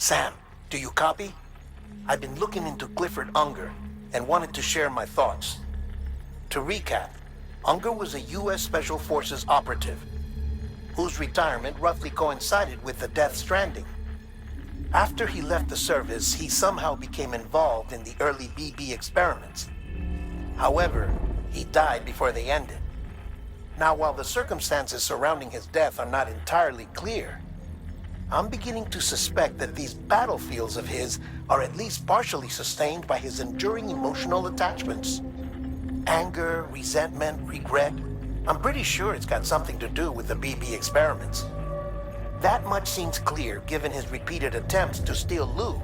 Sam, do you copy? I've been looking into Clifford Unger and wanted to share my thoughts. To recap, Unger was a U.S. Special Forces operative whose retirement roughly coincided with the death Stranding. After he left the service, he somehow became involved in the early BB experiments. However, he died before they ended. Now, while the circumstances surrounding his death are not entirely clear, I'm beginning to suspect that these battlefields of his are at least partially sustained by his enduring emotional attachments. Anger, resentment, regret. I'm pretty sure it's got something to do with the BB experiments. That much seems clear given his repeated attempts to steal Lou.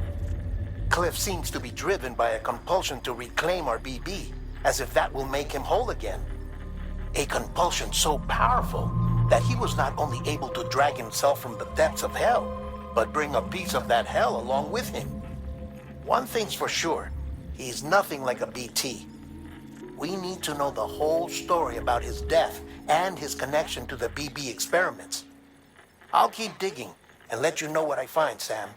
Cliff seems to be driven by a compulsion to reclaim our BB, as if that will make him whole again. A compulsion so powerful that he was not only able to drag himself from the depths of hell, but bring a piece of that hell along with him. One thing's for sure, he's nothing like a BT. We need to know the whole story about his death and his connection to the BB experiments. I'll keep digging and let you know what I find, Sam.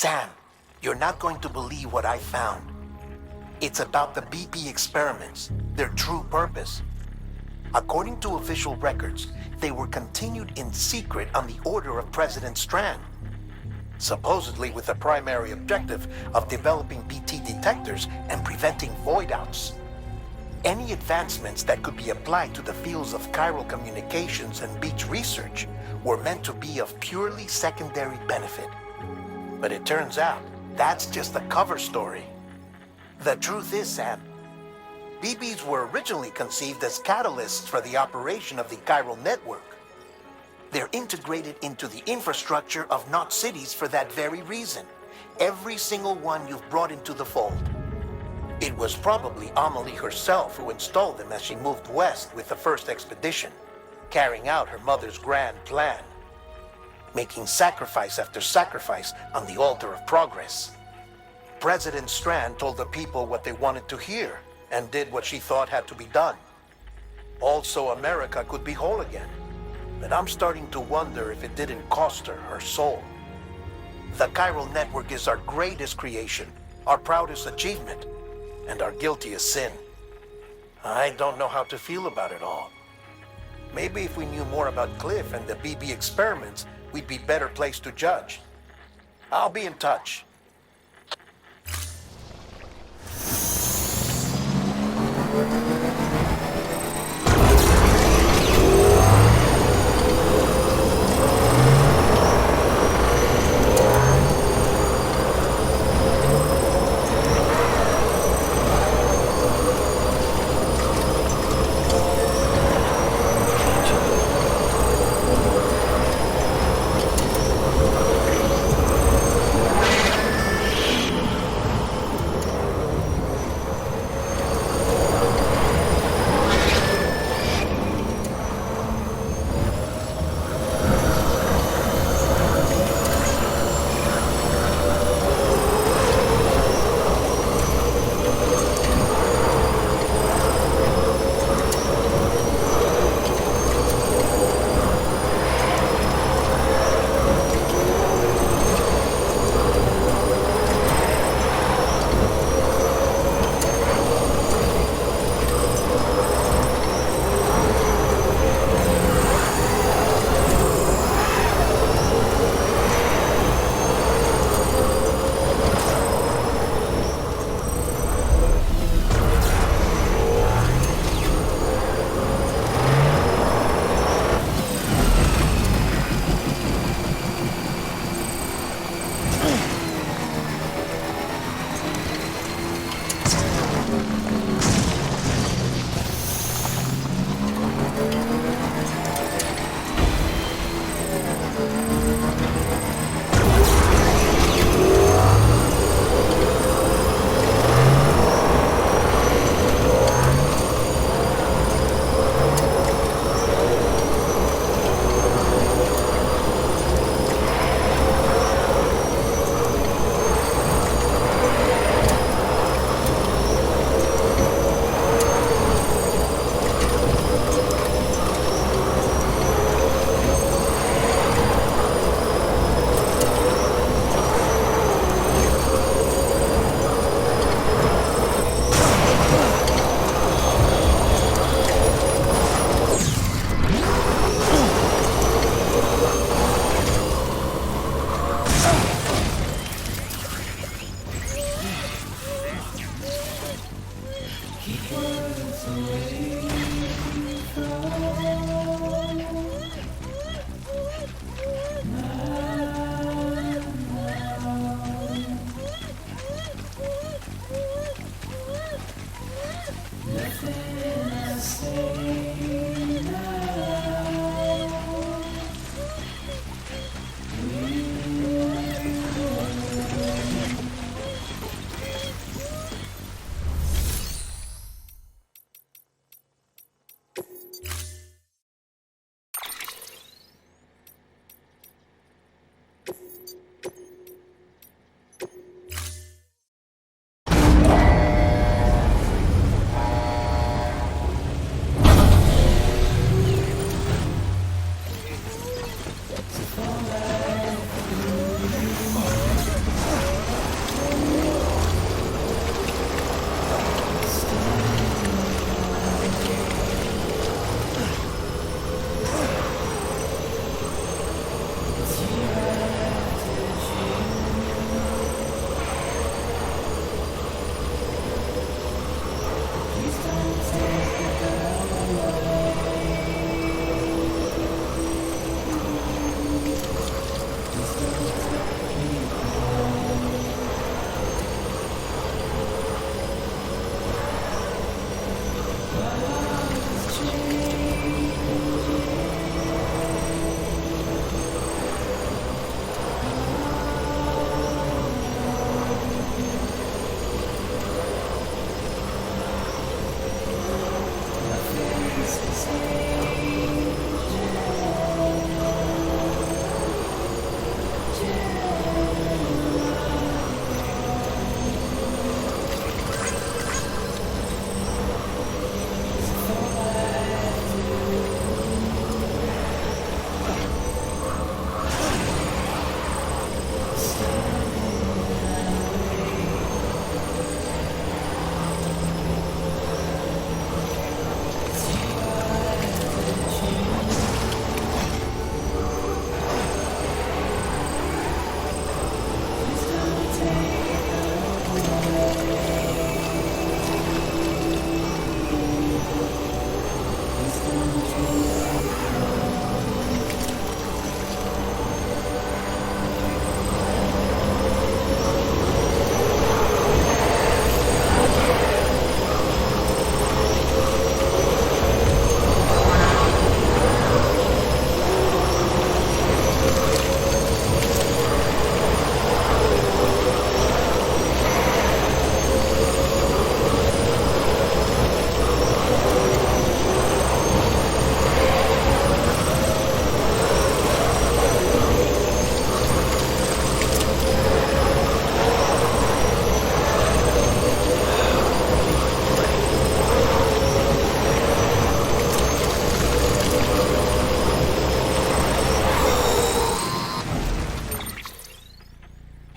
Sam, you're not going to believe what I found. It's about the BP experiments, their true purpose. According to official records, they were continued in secret on the order of President Strand, supposedly with the primary objective of developing BT detectors and preventing void-outs. Any advancements that could be applied to the fields of chiral communications and beach research were meant to be of purely secondary benefit. But it turns out, that's just a cover story. The truth is, Sam, BBs were originally conceived as catalysts for the operation of the chiral network. They're integrated into the infrastructure of Knot cities for that very reason. Every single one you've brought into the fold. It was probably Amelie herself who installed them as she moved west with the first expedition, carrying out her mother's grand plan, making sacrifice after sacrifice on the altar of progress. President Strand told the people what they wanted to hear and did what she thought had to be done. Also, America could be whole again. But I'm starting to wonder if it didn't cost her her soul. The chiral network is our greatest creation, our proudest achievement, and our guiltiest sin. I don't know how to feel about it all. Maybe if we knew more about Cliff and the BB experiments, we'd be better placed to judge. I'll be in touch.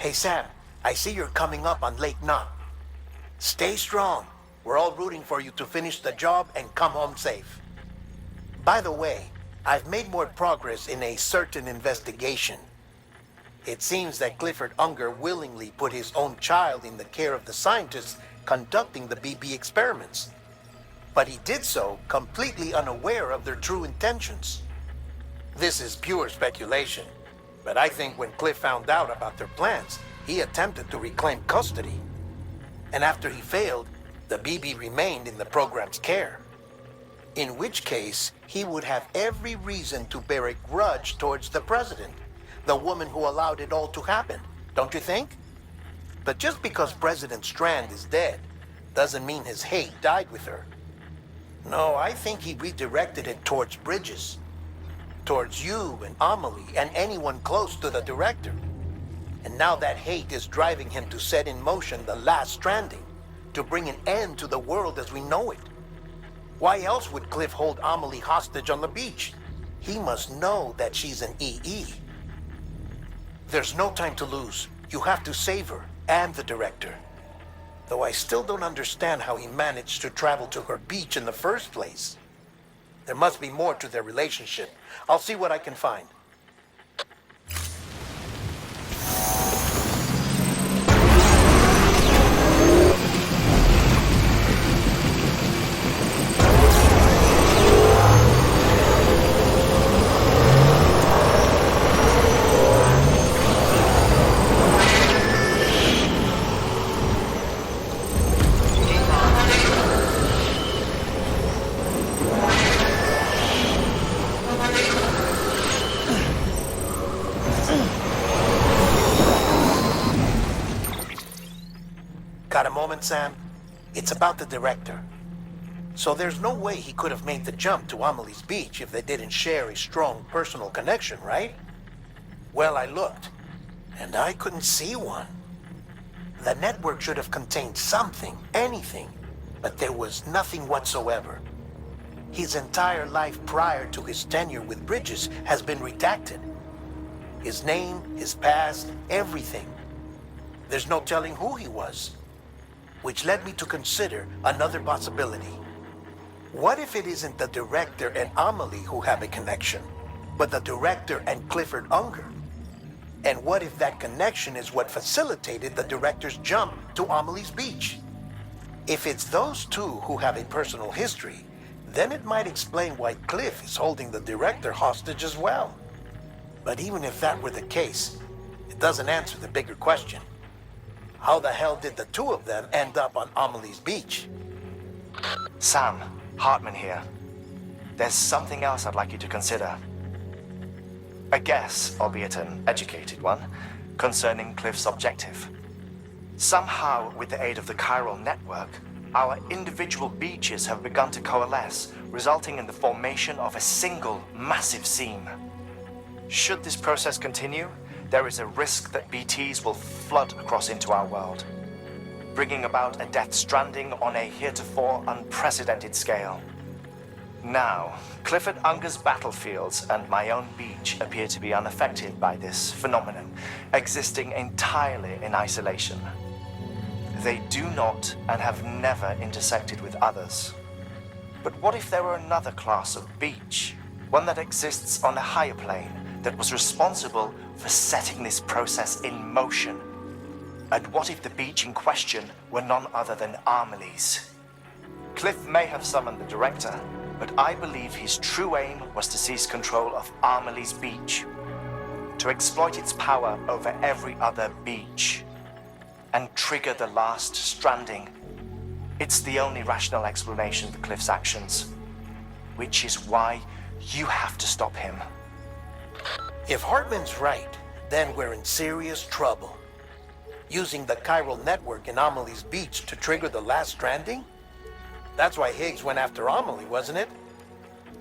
Hey Sam, I see you're coming up on Lake Knot. Stay strong. We're all rooting for you to finish the job and come home safe. By the way, I've made more progress in a certain investigation. It seems that Clifford Unger willingly put his own child in the care of the scientists conducting the BB experiments. But he did so completely unaware of their true intentions. This is pure speculation, but I think when Cliff found out about their plans, he attempted to reclaim custody. And after he failed, the BB remained in the program's care. In which case, he would have every reason to bear a grudge towards the president, the woman who allowed it all to happen, don't you think? But just because President Strand is dead, doesn't mean his hate died with her. No, I think he redirected it towards Bridges. Towards you and Amelie and anyone close to the director. And now that hate is driving him to set in motion the last Stranding, to bring an end to the world as we know it. Why else would Cliff hold Amelie hostage on the beach? He must know that she's an EE. There's no time to lose. You have to save her and the director. Though I still don't understand how he managed to travel to her beach in the first place. There must be more to their relationship. I'll see what I can find. Got a moment, Sam? It's about the director. So there's no way he could have made the jump to Amelie's beach if they didn't share a strong personal connection, right? Well, I looked, and I couldn't see one. The network should have contained something, anything, but there was nothing whatsoever. His entire life prior to his tenure with Bridges has been redacted. His name, his past, everything. There's no telling who he was. Which led me to consider another possibility. What if it isn't the director and Amelie who have a connection, but the director and Clifford Unger? And what if that connection is what facilitated the director's jump to Amelie's beach? If it's those two who have a personal history, then it might explain why Cliff is holding the director hostage as well. But even if that were the case, it doesn't answer the bigger question. How the hell did the two of them end up on Amelie's beach? Sam, Hartman here. There's something else I'd like you to consider. A guess, albeit an educated one, concerning Cliff's objective. Somehow, with the aid of the chiral network, our individual beaches have begun to coalesce, resulting in the formation of a single massive seam. Should this process continue, there is a risk that BTs will flood across into our world, bringing about a death stranding on a heretofore unprecedented scale. Now, Clifford Unger's battlefields and my own beach appear to be unaffected by this phenomenon, existing entirely in isolation. They do not and have never intersected with others. But what if there were another class of beach, one that exists on a higher plane, that was responsible for setting this process in motion? And what if the beach in question were none other than Amelie's? Cliff may have summoned the director, but I believe his true aim was to seize control of Amelie's beach, to exploit its power over every other beach, and trigger the last Stranding. It's the only rational explanation for Cliff's actions, which is why you have to stop him. If Hartman's right, then we're in serious trouble. Using the chiral network in Amelie's beach to trigger the last Stranding? That's why Higgs went after Amelie, wasn't it?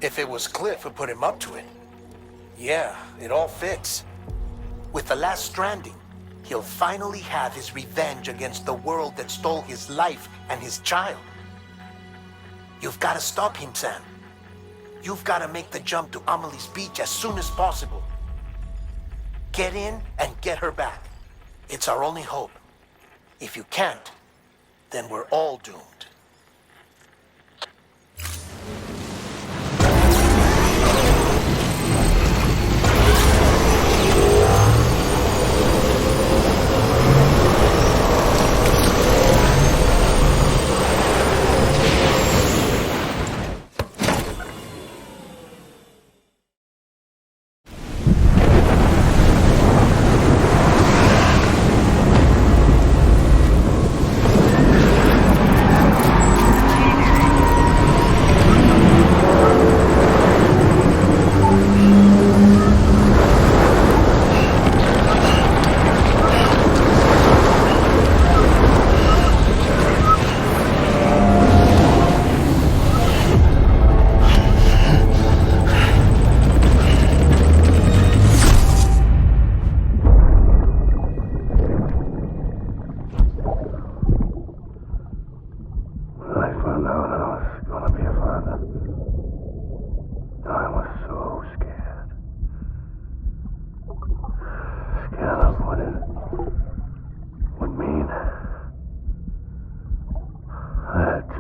If it was Cliff who put him up to it. Yeah, it all fits. With the last Stranding, he'll finally have his revenge against the world that stole his life and his child. You've got to stop him, Sam. You've got to make the jump to Amelie's beach as soon as possible. Get in and get her back. It's our only hope. If you can't, then we're all doomed.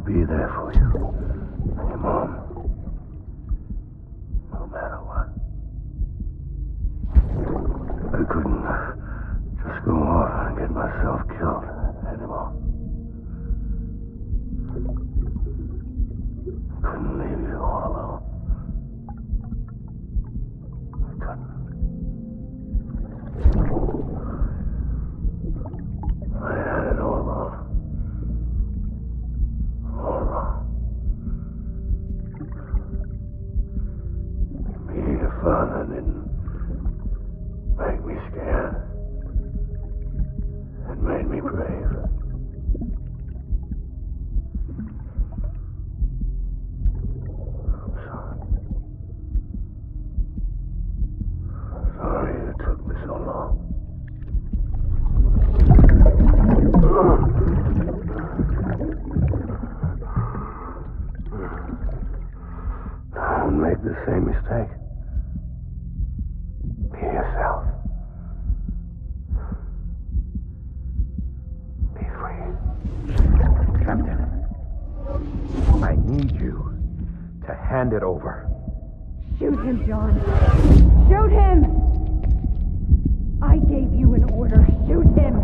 Be there for you. Your mom. No matter what. I couldn't just go off and get myself killed anymore. Couldn't leave you all alone. I couldn't. I had it all wrong. Being a father didn't make me scared. It made me brave. I'm sorry. I'm sorry it took me so long. Don't make the same mistake. Be yourself. Be free. Captain, I need you to hand it over. Shoot him, John. Shoot him! I gave you an order. Shoot him!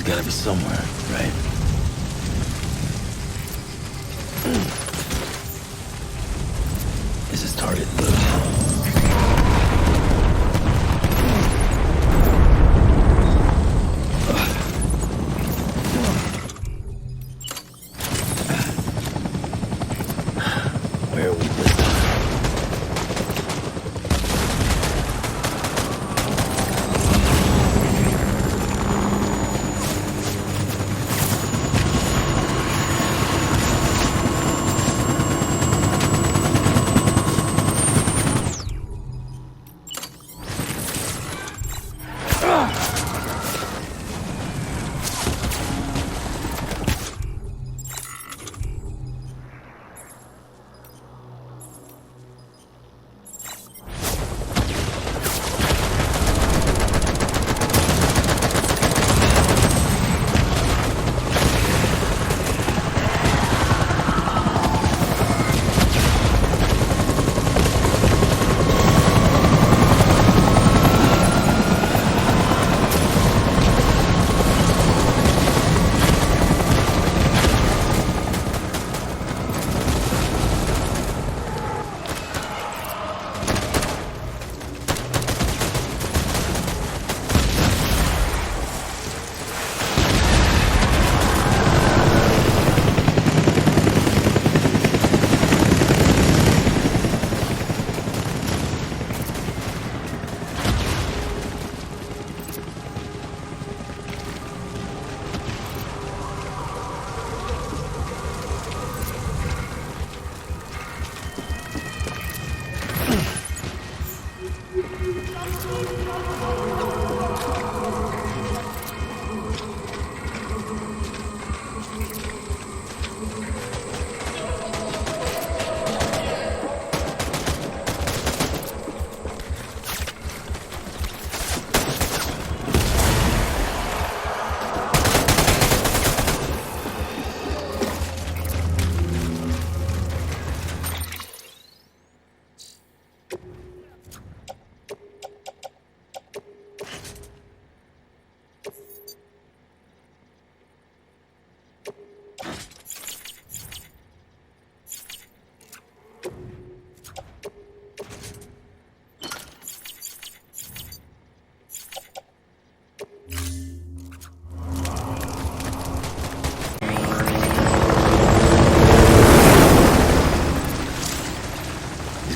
gotta be somewhere, right? Is his target Lou? Where are we this time?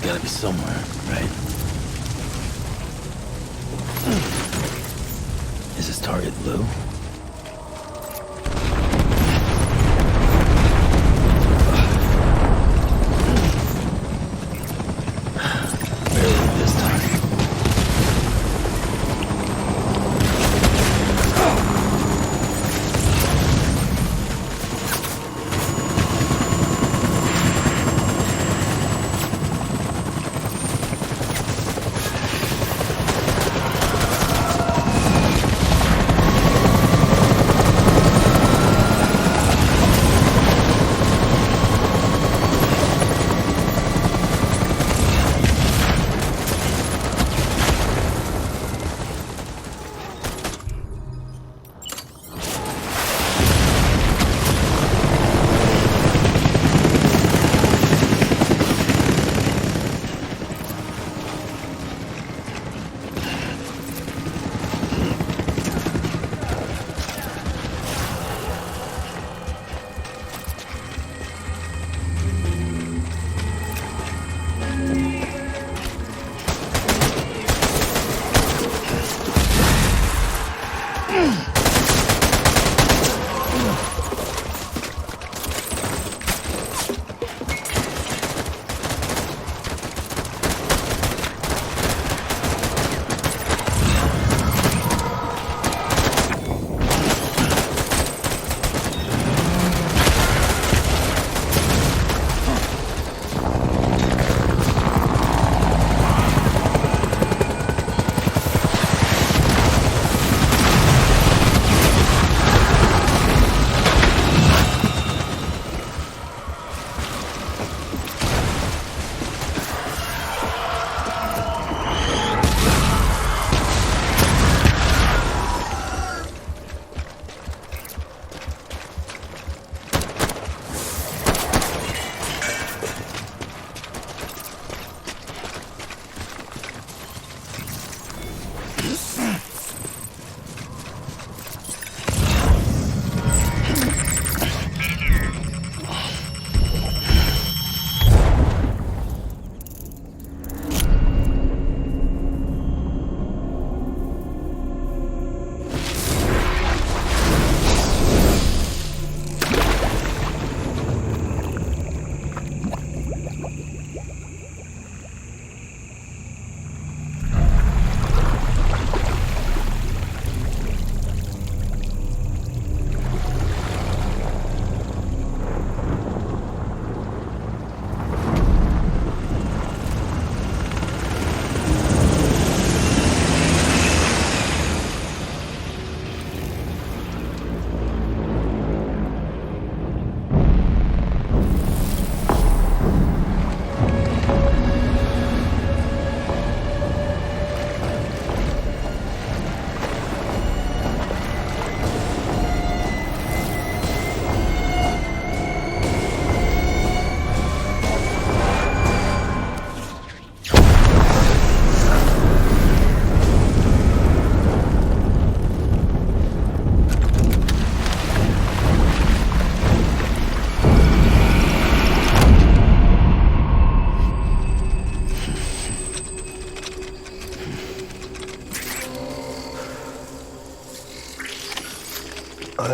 Gotta be somewhere, right? Is his target Lou? Barely this time.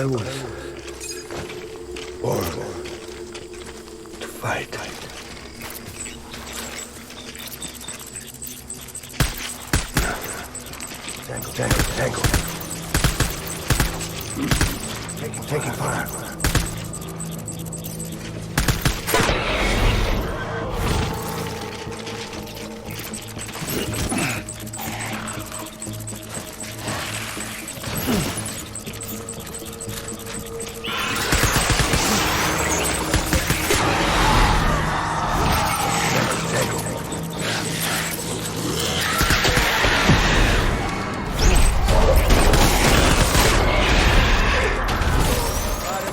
was born to fight. Tangle. Taking fire.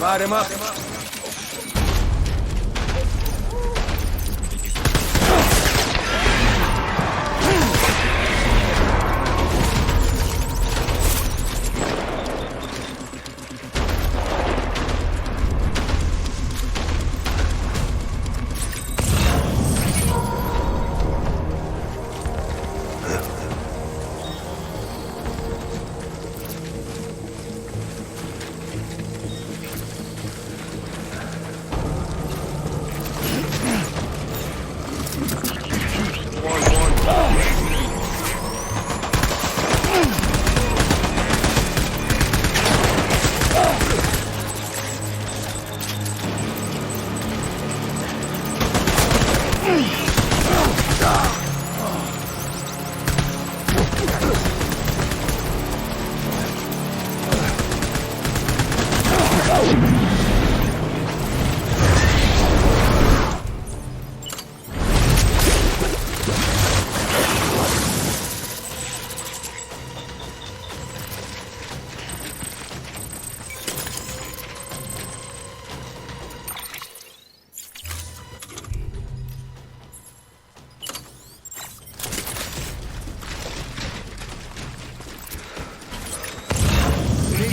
Light him up.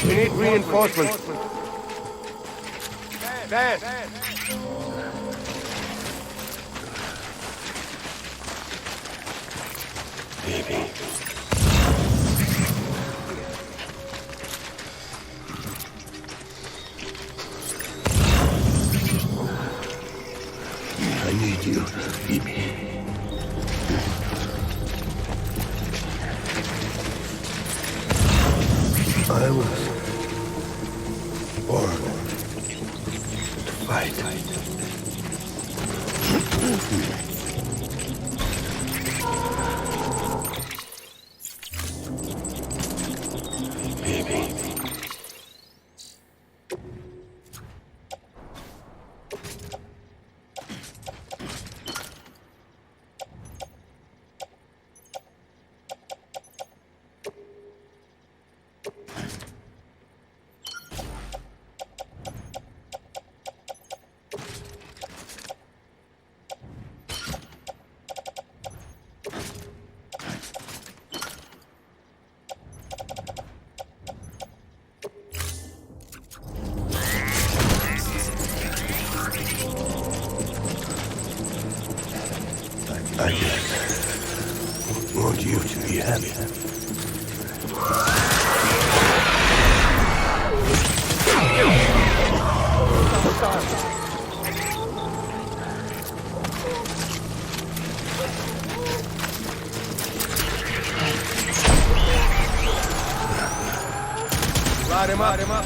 We need reinforcements. Fast. Baby. I need you, Phoebe. I was born to fight. Baby. I just want you to be happy. Light him up.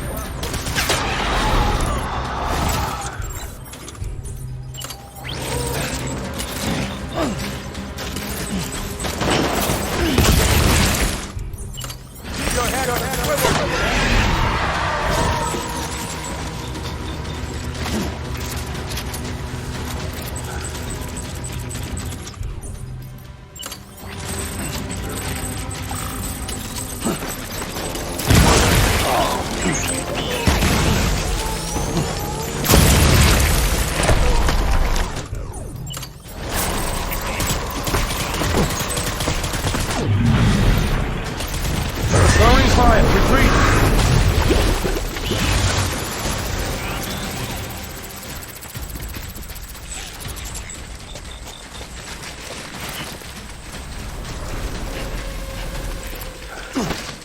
Throwing fire, retreat!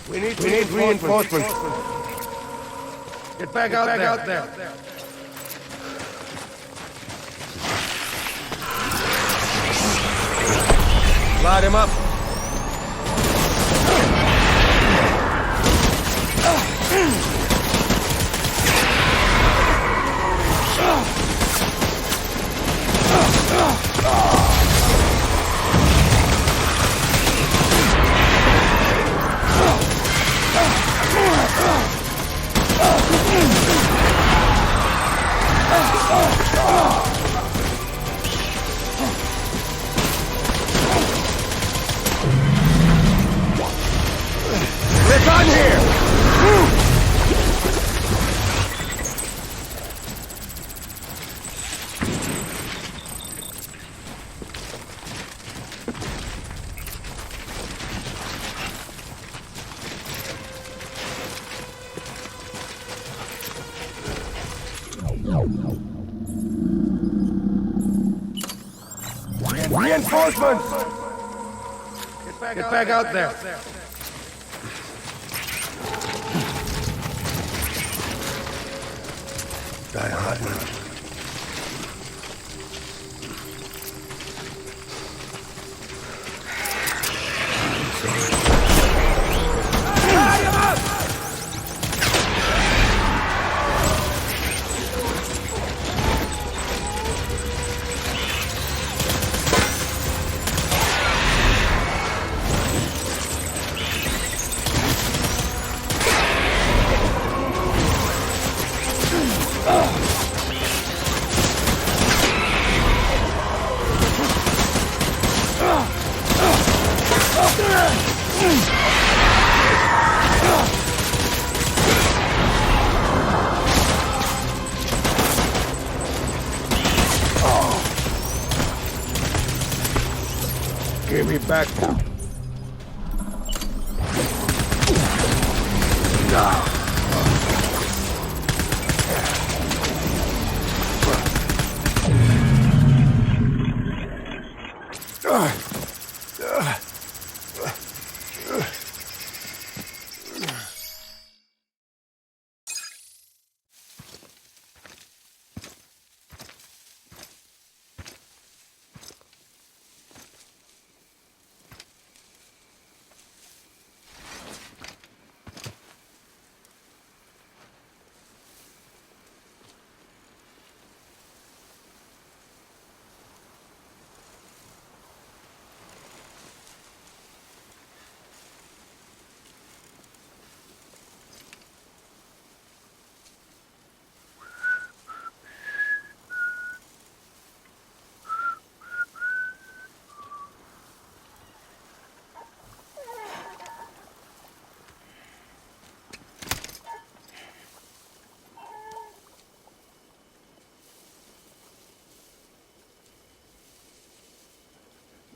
We need reinforcements. Get back out there. Light him up. Click on here! Reinforcements! Get back out there. Die Hartman. Give me back now.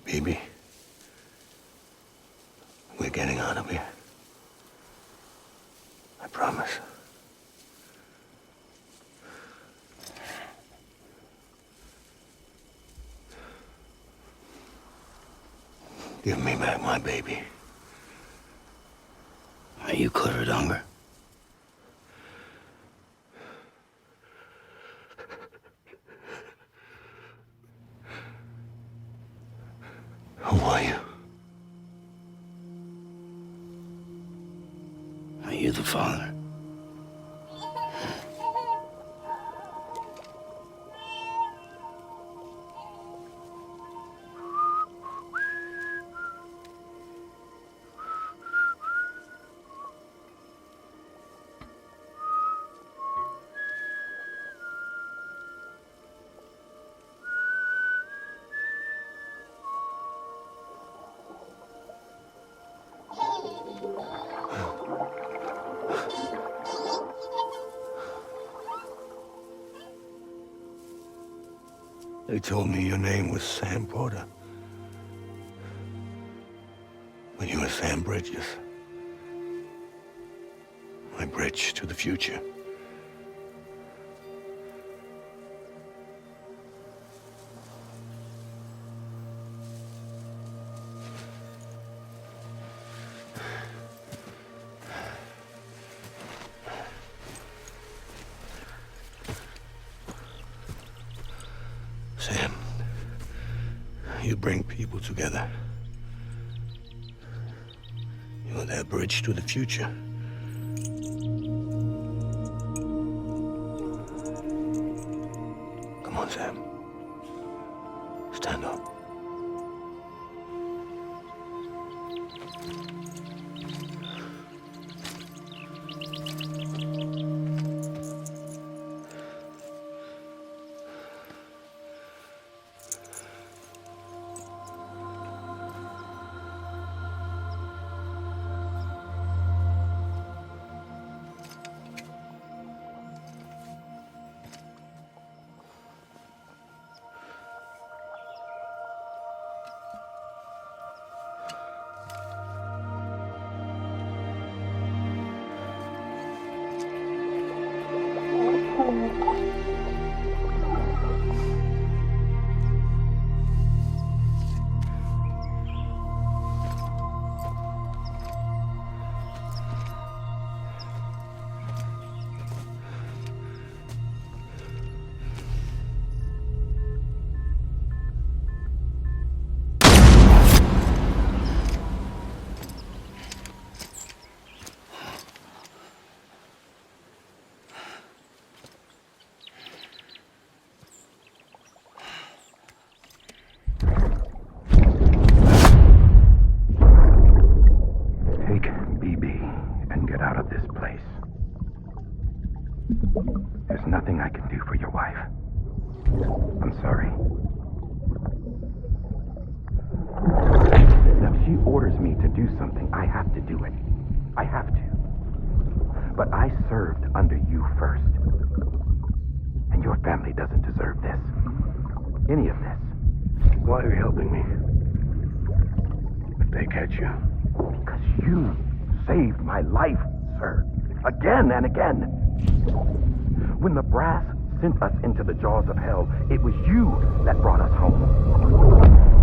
Baby, we're getting out of here. I promise. Give me back my baby. Are you Clifford Unger? Who are you? Are you the father? They told me your name was Sam Porter. But you were Sam Bridges. My bridge to the future. Sam, you bring people together. You're that bridge to the future. Come on, Sam. Stand up. There's nothing I can do for your wife. I'm sorry. Now, if she orders me to do something, I have to do it. I have to. But I served under you first. And your family doesn't deserve this. Any of this. Why are you helping me? If they catch you. Because you saved my life, sir. Again and again. When the brass sent us into the jaws of hell, it was you that brought us home.